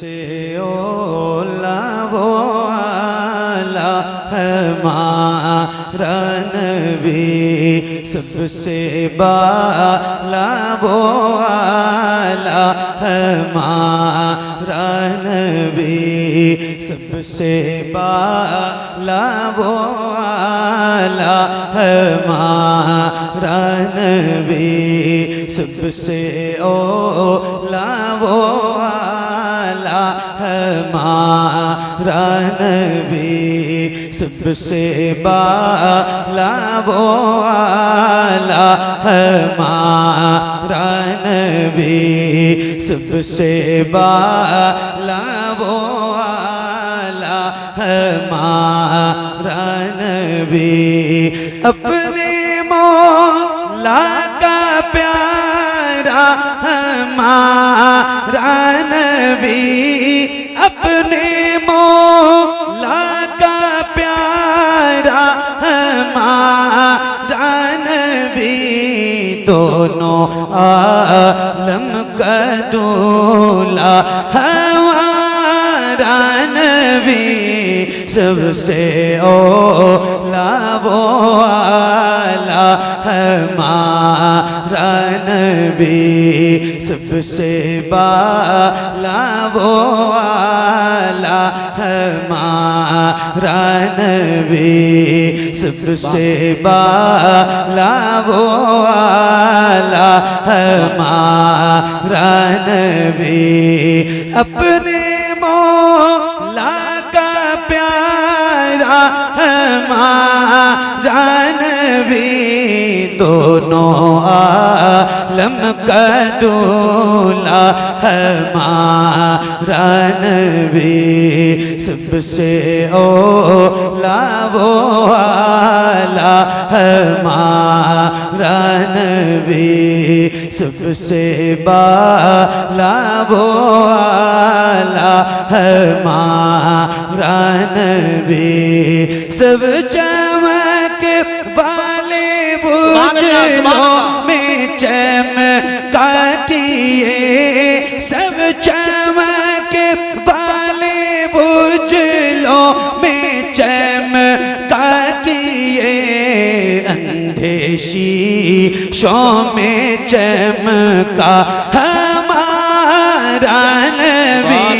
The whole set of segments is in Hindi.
से ओला वो आला हमारा नबी, सबसे बाला वो आला हमारा नबी, सबसे बाला वो आला हमारा नबी, सबसे ओला वो आला हमारा नबी, सबसे बाला वो आला हमारा नबी, सबसे बाला वो आला हमारा नबी, अपने मौला का प्यारा हमारा नबी, अपने मौला का प्यारा हमारा नबी, दोनों आलम का दूल्हा हमारा नबी, सबसे ओला वो आला हमारा नबी, सबसे बाला वो आला हमारा नबी, सबसे बाला वो आला हमारा नबी, अपने मौला का प्यारा हमारा नबी, दोनों आलम का दूल्हा हमारा नबी, सबसे ओला वो आला हमारा नबी, सबसे बाला वो आला हमारा नबी, सब चमक वाले बुझलों में चमका किए, सब चमक वाले बुझलों में चमका किए, अंधे शीशों में चमका हमारा नबी,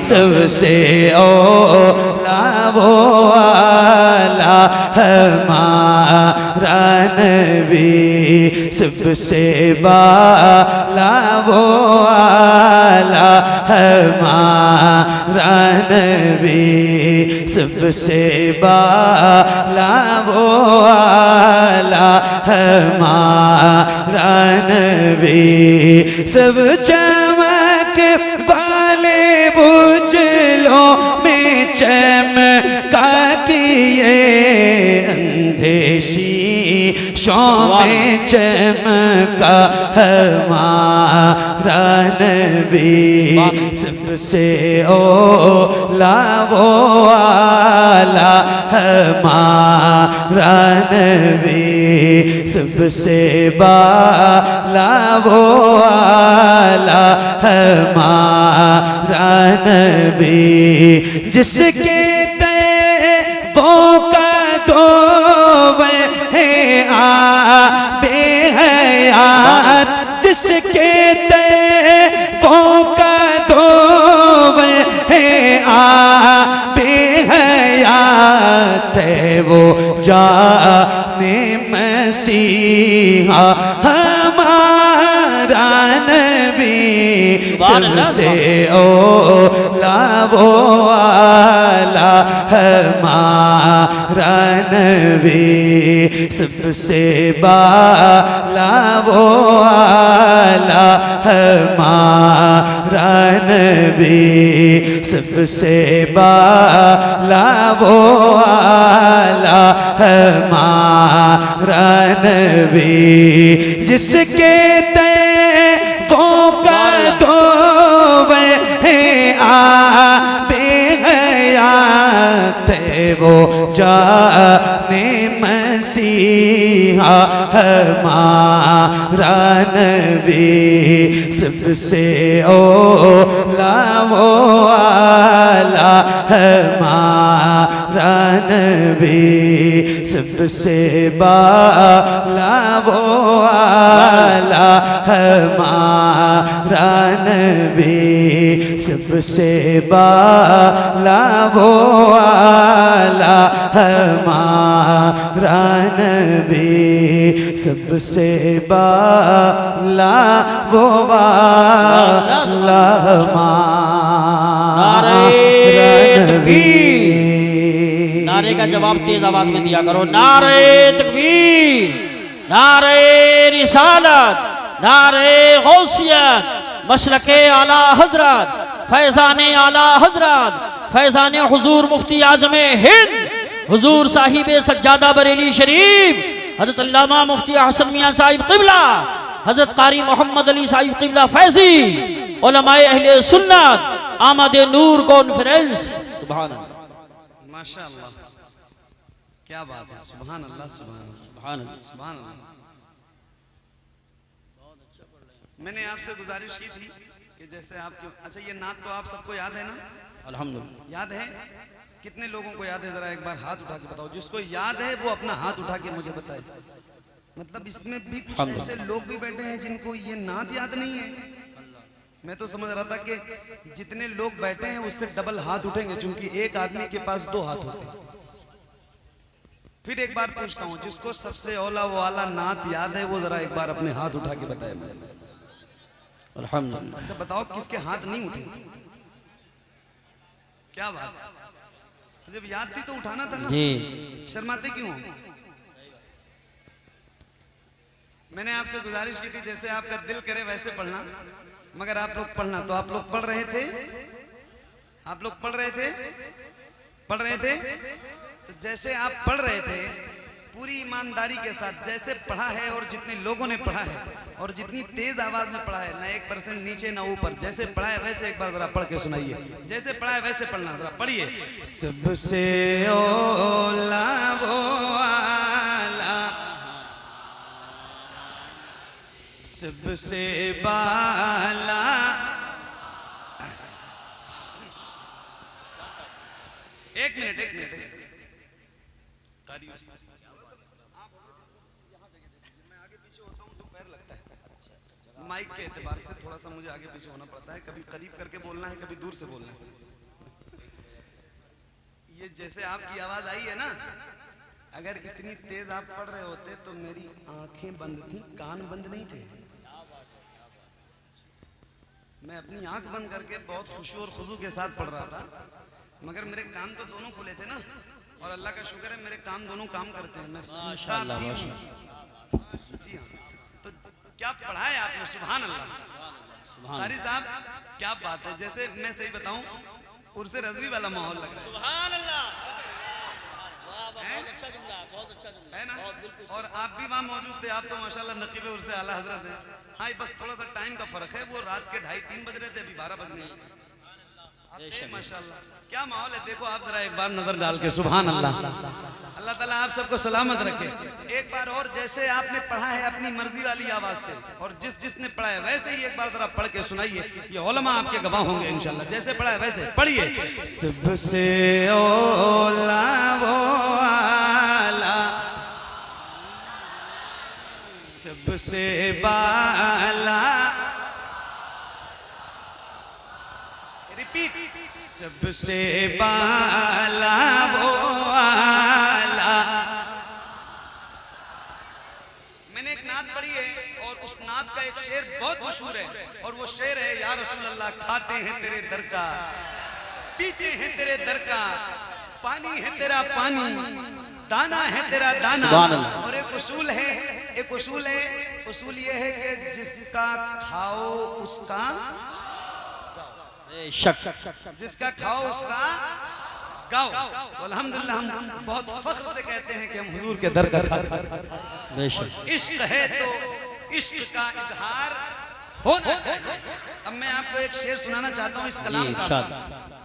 सबसे ओला वो आला हमारा नबी, सबसे बाला वो आला हमारा नबी, सबसे बाला वो आला हमारा नबी, सब चमक वाले बुझलों में चमका किए, अंधे शीशों में चमका हमारा नबी, सबसे ओला वो आला हमारा नबी, सबसे बाला वो आला हमारा नबी, जिसके तैबों का दो है बेहयात, जिसके तैबों का दो है बेहयात, वो जाने मसीहा हमारा नबी, सबसे ओला वो आला हमारा नबी, सबसे बाला वो आला हमारा नबी, सबसे बाला वो आला हमारा नबी, जिसके तैबों का दो है बेहयात, वो जाने मसीहा हमारा नबी सबसे ओला वो आला हमारा नबी सबसे बाला वो आला हमारा नबी सबसे बाला वो आला हमारा नबी सबसे बाला वो आला हमारा नबी। नारे का जवाब तेज आवाज में दिया करो। नारे तकबीर, नारे रिसालत, नारे गौसियत, मशरके आला हजरत, फैजाने आला हजरत, फैजाने हुजूर मुफ्ती आजम हिंद हुजूर साहिब सज्जादा बरेली शरीफ हजरत अल्लामा मुफ्ती हसन मियां साहिब क़िबला, हजरत कारी मोहम्मद अली साहिब क़िबला फैजी, उलमाए अहले सुन्नत, आमद नूर कॉन्फ्रेंस। सुभान अल्लाह, माशाअल्लाह, क्या बात है। सुभान अल्लाह, सुभान अल्लाह, सुभान अल्लाह। मैंने आपसे गुजारिश की थी कि जैसे आपके, अच्छा ये नात तो आप सबको याद है ना? अल्हम्दुलिल्लाह। याद है? कितने लोगों को याद है? जरा एक बार हाथ उठा के बताओ। जिसको याद है वो अपना हाथ उठा के मुझे बताए। मतलब इसमें भी कुछ ऐसे लोग भी बैठे हैं जिनको ये नात याद नहीं है। मैं तो समझ रहा था कि जितने लोग बैठे हैं उससे डबल हाथ उठेंगे, क्योंकि एक आदमी के पास 2 हाथ होते हैं। फिर एक बार पूछता हूँ, जिसको सबसे औला वो आला नात याद है वो जरा एक बार अपने हाथ उठा के बताए मुझे। अल्हम्दुलिल्लाह। अच्छा बताओ किसके हाथ नहीं उठे? क्या बात। तो जब याद थी तो उठाना था ना जी। शर्माते क्यों हो? मैंने आपसे गुजारिश की थी जैसे आपका दिल करे वैसे पढ़ना, मगर आप लोग पढ़ना। तो आप लोग पढ़ रहे थे, आप लोग पढ़ रहे थे, पढ़ रहे थे। तो जैसे आप पढ़ रहे थे पूरी ईमानदारी के साथ जैसे पढ़ा है और जितने लोगों ने पढ़ा है और जितनी तेज आवाज में पढ़ा है, ना 1% नीचे ना ऊपर, जैसे पढ़ा है वैसे एक बार जरा पढ़ के सुनाइए। जैसे पढ़ा है वैसे पढ़ना, जरा पढ़िए। सबसे ओला वो आला सबसे बाला। एक मिनट, एक मिनट। मैं आगे पीछे होता हूँ तो पैर लगता है, माइक के एतबार से थोड़ा सा मुझे आगे पीछे होना पड़ता है। कभी करीब करके बोलना है, कभी दूर से बोलना है। ये जैसे आपकी आवाज आई है ना, अगर इतनी तेज आप पढ़ रहे होते तो मेरी आंखें बंद थी, कान बंद नहीं थे। मैं अपनी आंख बंद करके बहुत खुशू और खुशू के साथ पढ़ रहा था, मगर मेरे कान तो दोनों खुले थे ना। और अल्लाह का शुक्र है मेरे काम दोनों काम करते हैं। मैं सुनता भी हूं। जी हाँ, तो क्या पढ़ा है आपने? सुभान अल्लाह। कारी साहब क्या बात है। जैसे मैं सही बताऊं, उर्से रज़वी वाला माहौल लग रहा है। सुभान अल्लाह। बहुत अच्छा जुमला, बहुत अच्छा जुमला है ना? बहुत बिल्कुल। और आप भी वहाँ मौजूद थे, आप तो माशाल्लाह नकीब उर्से आला हजरत हैं। हाँ, बस थोड़ा सा टाइम का फर्क है। वो रात के 2:30-3 बज रहे थे, अभी 12 बज रहे हैं। माशाल्लाह क्या माहौल है। देखो आप जरा एक बार नजर डाल के। सुभान अल्लाह। अल्लाह ताला आप सबको सलामत रखे। तो एक बार और जैसे आपने पढ़ा है अपनी मर्जी वाली आवाज से, और जिसने पढ़ा है वैसे ही एक बार जरा पढ़ के सुनाइए। ये उलमा आपके गवाह होंगे इंशाल्लाह। जैसे पढ़ा है वैसे पढ़िए। सबसे ओला वो आला सबसे बाला। रिपीट। सबसे बाला वो आला। मैंने एक नात पढ़ी है और उस नात का एक शेर बहुत मशहूर है, और वो शेर है, या रसूल अल्लाह खाते हैं तेरे दर का, पीते हैं तेरे दर का, पानी है तेरा पानी, दाना है तेरा दाना। और एक उसूल है, एक उसूल है, उसूल ये है कि जिसका खाओ उसका जिसका खाओ उसका गाओ। तो अल्हम्दुलिल्लाह हम बहुत फख्र से कहते हैं कि हम हुजूर के दर का खाते हैं। इश्क है तो इश्क का इजहार होना चाहिए। अब मैं आपको एक शेर सुनाना चाहता हूँ इस कलाम का,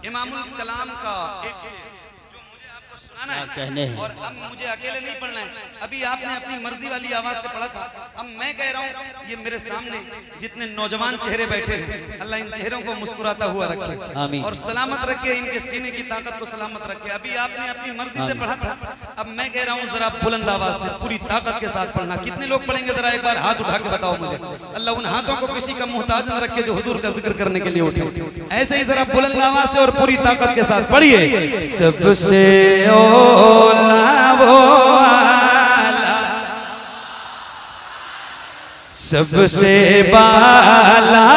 इमामुल कलाम का एक शेर जो मुझे आपको आना है कहने हैं। और अब मुझे अकेले नहीं पढ़ना है। अभी आपने अपनी मर्जी वाली आवाज से पढ़ा था, अब मैं कह रहा हूँ ये मेरे सामने जितने नौजवान चेहरे बैठे हैं, अल्लाह इन चेहरों को मुस्कुराता हुआ रखे आमीन। और सलामत रखे, इनके सीने की ताकत को सलामत रखे। अभी आपने अपनी मर्जी से पढ़ा था, अब मैं कह रहा हूँ जरा बुलंद आवाज से पूरी ताकत के साथ पढ़ना। कितने लोग पढ़ेंगे जरा एक बार हाथ उठा के बताओ मुझे। अल्लाह उन हाथों को किसी का मुहताज न रखे जो हुजूर का जिक्र करने के लिए उठे। ऐसे ही जरा बुलंद आवाज से और पूरी ताकत के साथ पढ़िए। सबसे ओला वो आला, सबसे बाला।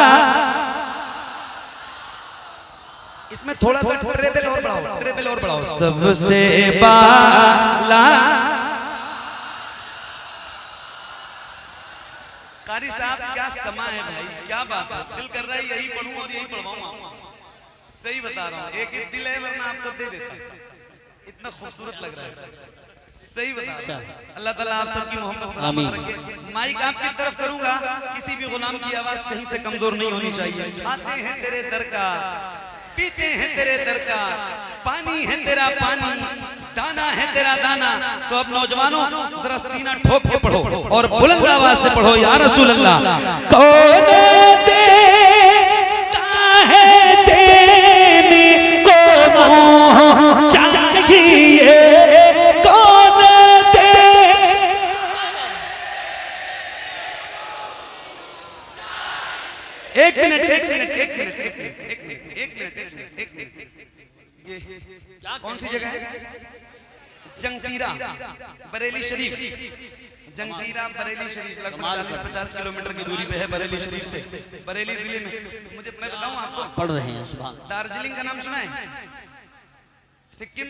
इसमें थोड़ा सा ट्रेबल और बढ़ाओ, ट्रेबल और बढ़ाओ। सबसे बाला। कारी साहब क्या समा है भाई, क्या बात है। दिल कर रहा है यही पढ़ूं और यही पढ़वाऊं आपसे। सही बता रहा हूँ, एक ही दिल है वरना आपको दे देता। इतना खूबसूरत लग रहा है, सही बता रहा हूं। अल्लाह ताला आप सबकी मोहब्बत सलामत रखे। माइक आपकी तरफ करूंगा, किसी भी गुलाम की आवाज कहीं से कमजोर नहीं होनी चाहिए। आते हैं तेरे दर का, पीते हैं तेरे दर का, पानी है तेरा पानी, दाना है तेरा दाना। तो अब नौजवानों जरा सीना ठोक के पढ़ो और बुलंद आवाज से पढ़ो, या रसूल अल्लाह। कौन देता है देने को मोह चाहिए, कौन दे। एक मिनट एक मिनट एक मिनट एक मिनट एक मिनट एक मिनट एक मिनट। ये कौन सी जगह है? जंजीरा बरेली शरीफ। जंजीरा बरेली शरीफ लगभग 40-50 किलोमीटर की दूरी पे है बरेली शरीफ से, बरेली जिले में। मुझे मैं बताऊं आपको, पढ़ रहे हैं सुभान। दार्जिलिंग का नाम सुना है? सिक्किम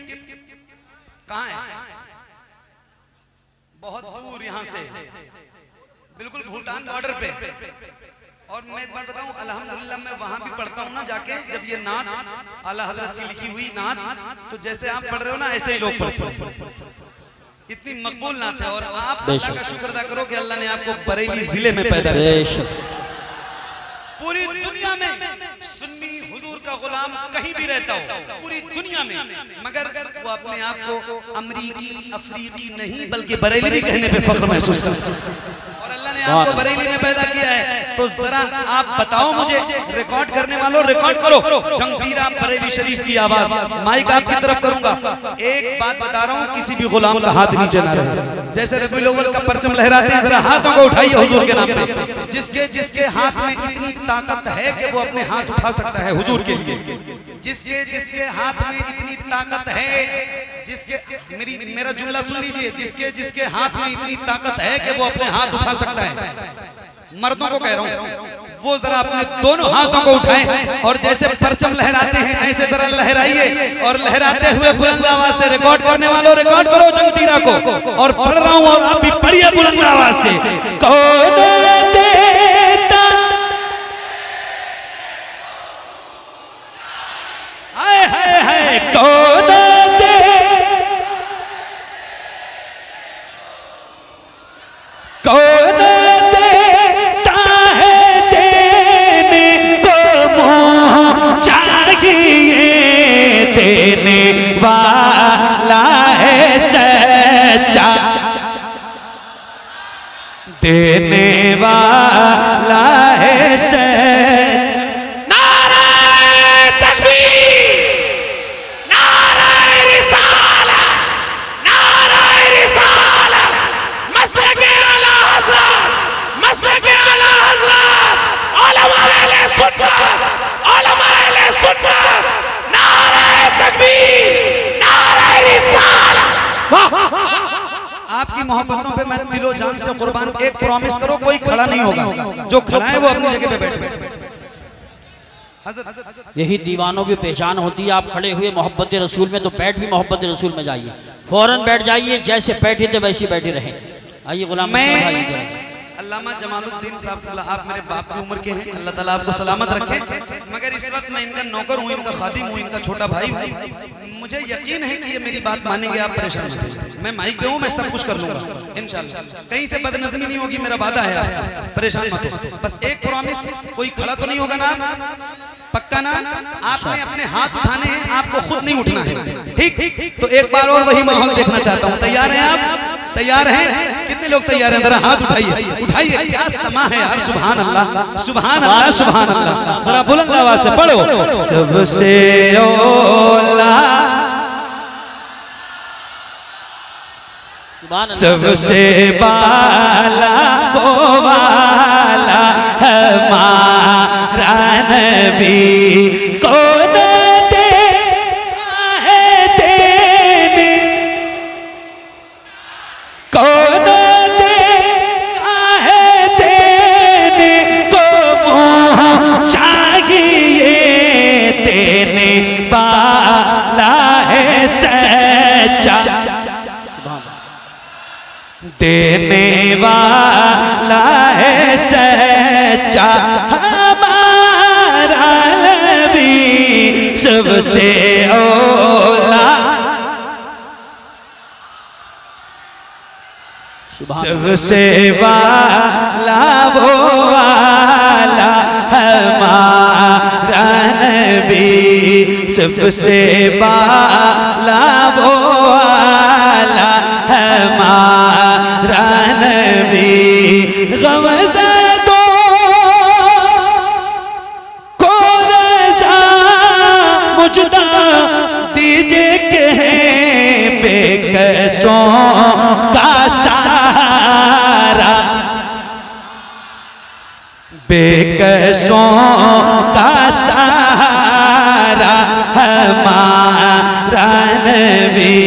कहाँ है? बहुत दूर यहाँ से, बिल्कुल भूटान बॉर्डर पे। और मैं एक बात बताऊं, अल्हम्दुलिल्लाह मैं वहां भी पढ़ता हूं ना जाके, जब ये नात आला हजरत की लिखी हुई नात, तो जैसे आप पढ़ रहे हो ना ऐसे ही लोग पढ़ते हैं। इतनी मकबूल नात है। और आप अल्लाह का शुक्र अदा करो कि अल्लाह ने आपको बरेली जिले में पैदा किया। पूरी दुनिया में सुन्नी हुजूर का गुलाम कहीं भी रहता हो, पूरी दुनिया में, मगर वो अपने आप को अमरीकी अफ्रीकी नहीं बल्कि बरेली कहने पे फख्र महसूस करता है। और अल्लाह ने आपको बरेली में पैदा किया है। तो जरा आप बताओ मुझे, रिकॉर्ड करने वालों रिकॉर्ड करो जंजीरा बरेली शरीफ की आवाज। माइक आपकी तरफ करूंगा। एक बात बता रहा हूँ, किसी भी गुलाम का हाथ नीचे ना रहे। जैसे रबीउल अव्वल का परचम लहराते हैं, जरा हाथों को उठाइए हुजूर के नाम पे। जिसके जिसके हाथ में इतनी ताकत है कि वो अपने हाथ उठा सकता है हुजूर के लिए, जिसके जिसके हाथ में इतनी ताकत है, जिसके मेरा जुमला सुन लीजिए, जिसके जिसके हाथ में इतनी ताकत है कि वो अपने हाथ उठा सकता है। मर्दों को कह रहा हूँ, वो जरा अपने दोनों हाथों को उठाएं और जैसे परचम लहराते हैं ऐसे जरा लहराइए। और लहराते हुए बुलंद आवाज से, रिकॉर्ड करने वालों रिकॉर्ड करो जंजीरा को। और पढ़ रहा हूँ और आप भी पढ़िए बुलंद आवाज से। कौन देता, हाय हाय हाय, कौन दे, कौन देता है देने को मोह चाहिए, देने वाला है सच्चा, देने वाला है सच्चा। आपकी मोहब्बतों पे मैं दिलो जान से कुर्बान। एक प्रॉमिस करो, कोई खड़ा नहीं होगा, जो खड़ा है वो अपनी जगह पे बैठे। यही दीवानों की पहचान होती है। आप खड़े हुए मोहब्बत रसूल में, तो बैठ भी मोहब्बत रसूल में जाइए, फौरन बैठ जाइए। जैसे बैठे थे वैसे बैठे रहे। आइए गुलाम, अल्लामा जमालुद्दीन साहब, आप मेरे बाप की उम्र के हैं, अल्लाह ताला आपको सलामत रखे। मगर इस वक्त मैं इनका नौकर हूँ, इनका खादिम हूँ, इनका छोटा भाई हूँ। मुझे यकीन है कि ये मेरी बात मानेंगे, आप परेशान मत होइए। मैं माइक पे हूँ, मैं सब कुछ कर लूंगा इंशाल्लाह। कहीं से बदनज़मी नहीं होगी, मेरा वादा है आपसे, परेशान मत हो। बस एक प्रॉमिस, कोई खड़ा तो नहीं होगा ना, पक्का ना? आपने अपने हाथ उठाने हैं, आपको खुद नहीं उठना है, ठीक? तो एक बार और वही माहौल देखना चाहता हूँ। तैयार हैं आप? तैयार हैं? कितने लोग तैयार हैं? जरा हाथ उठाइए, उठाइए। क्या समा है यार, सुभान अल्लाह, सुभान अल्लाह, सुभान अल्लाह। जरा बुलंद आवाज से पढ़ो। सबसे औला, सबसे बाला वो वाला हमारा नबी, कौन देता है देने, कौन देता है देने को, मुँह चाहिए देने वाला है सच्चा, देने वाला है सच्चा हमारा नबी, सबसे औला, सबसे वाला वो वाला हमारा नबी, सबसे वाला वो वाला हमारा नबी। गमज़दों को रज़ा मुझदा दीजिए के बेकसों का सहारा, बेकसों का सहारा हमारा नबी,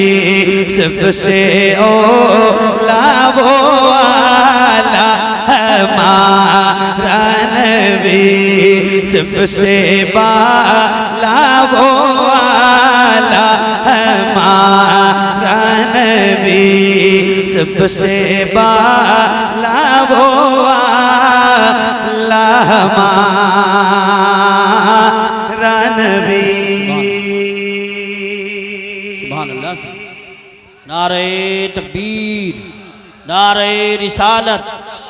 सबसे औला वो वाला हमारा नबी, सबसे बाला वो वाला हमारा नबी, सबसे बाला वो वाला हमारा नबी। नारे तकबीर, नारे रिसालत,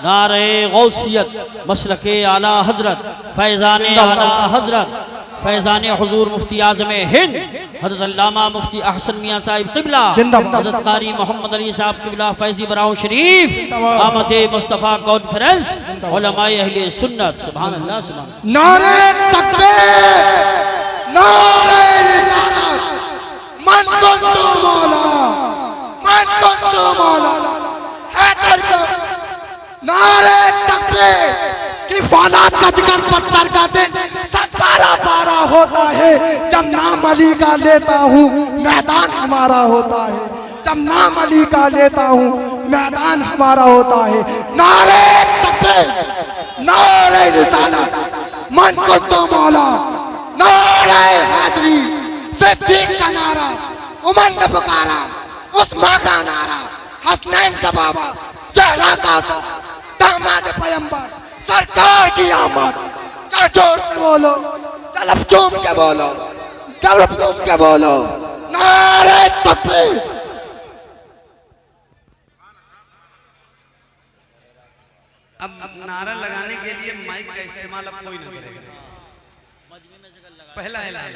नारे गौसियत, मसलके आला हजरत, फैज़ाने आला हजरत, फैज़ाने हुजूर मुफ्ती आज़म हिंद हज़रत अल्लामा मुफ्ती अहसन मियाँ साहिब क़िबला, हज़रत कारी मोहम्मद अली साहब क़िबला फैज़ी बराऊं शरीफ, आमद मुस्तफ़ा कॉन्फ्रेंस, उलमाए अहले सुन्नत। सुभान अल्लाह, सुभान। नारे तकबीर, नारे रिसालत, मन कुन्तु मौला, मन कुन्तु मौला हैदर का। नारे तकबीर की फौलाद का जिक्र पत्थर का दिल सब पारा पारा होता है, जब नाम अली का लेता हूँ मैदान हमारा होता है, जब नाम अली का लेता हूँ मैदान हमारा होता है। नारे तकबीर, नारे रिसालत, मन कुन्तु मौला, नारे हैदरी, सिद्दीक का नारा, उमर ने पुकारा, उस्मान का नारा, हसनैन का बाबा, जहरा का सो, दामाद पैगंबर, सरकार की आमद। चल जोर से बोलो, तलब चूम के बोलो, तलब चूम के बोलो, नारे तकबीर। अब नारा लगाने के लिए माइक का इस्तेमाल अब कोई ना करेगा। पहला ऐलान,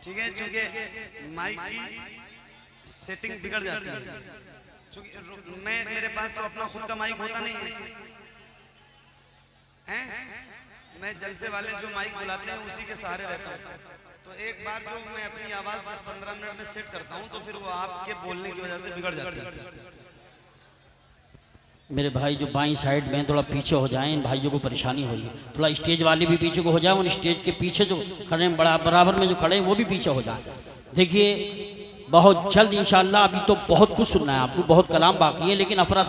ठीक है, चूंकि माइक की सेटिंग बिगड़ जाती है, चूंकि मेरे पास तो अपना खुद का माइक होता नहीं है, मैं जलसे वाले जो माइक बुलाते हैं उसी के सहारे रहता हूँ। तो एक बार जो मैं अपनी आवाज 10-15 मिनट में सेट करता हूँ, तो फिर वो आपके बोलने की वजह से बिगड़ जाती है। मेरे भाई जो बाईं साइड में थोड़ा पीछे हो जाएं, इन भाइयों को परेशानी हो रही है, थोड़ा स्टेज वाले भी पीछे को हो जाए, उन स्टेज के पीछे जो खड़े हैं बराबर में जो खड़े हैं वो भी पीछे हो जाए। देखिए बहुत जल्द इंशाअल्लाह, अभी तो बहुत कुछ सुनना है आपको, बहुत कलाम बाकी है, लेकिन अफरा